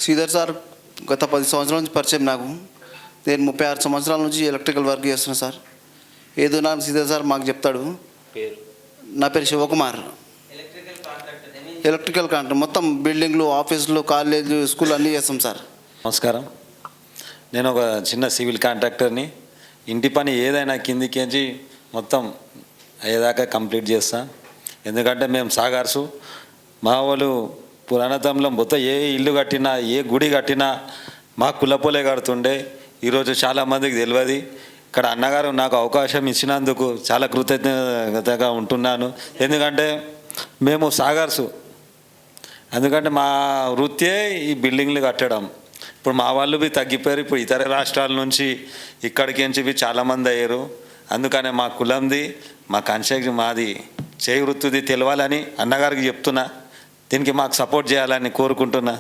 Sridhar sir గత 10 సంవత్సరాల నుంచి పరిచయం నాకు. నేను 36 సంవత్సరాల నుంచి ఎలక్ట్రికల్ వర్క్ చేస్తున్నా సార్. ఏదో నా శ్రీధర్ సార్ మాకు చెప్తాడు. నా పేరు శివకుమార్. ఎలక్ట్రికల్ కాంట్రాక్టర్ మొత్తం బిల్డింగ్లు, ఆఫీసులు, కాలేజీలు, స్కూల్ అన్నీ చేస్తాం సార్. నమస్కారం. నేను ఒక చిన్న సివిల్ కాంట్రాక్టర్ని. ఇంటి పని ఏదైనా కిందికించి మొత్తం అయ్యేదాకా కంప్లీట్ చేస్తా. ఎందుకంటే మేము సాగార్సు, మా వాళ్ళు పురాణతంలో మొత్తం ఏ ఇల్లు కట్టినా, ఏ గుడి కట్టినా మా కులపోలే కడుతుండే. ఈరోజు చాలామందికి తెలియదు. ఇక్కడ అన్నగారు నాకు అవకాశం ఇచ్చినందుకు చాలా కృతజ్ఞతగా ఉంటున్నాను. ఎందుకంటే మేము సాగార్సు, ఎందుకంటే మా వృత్తే ఈ బిల్డింగ్లు కట్టడం. ఇప్పుడు మా వాళ్ళు తగ్గిపోయారు. ఇప్పుడు ఇతర రాష్ట్రాల నుంచి ఇక్కడికి చాలామంది అయ్యారు. అందుకనే మా కులంది, మా కన్స్ట్రక్షన్ మాది చేయి వృత్తిది తెలవాలని అన్నగారికి చెప్తున్నా. దీనికి మాకు సపోర్ట్ చేయాలని కోరుకుంటున్నా.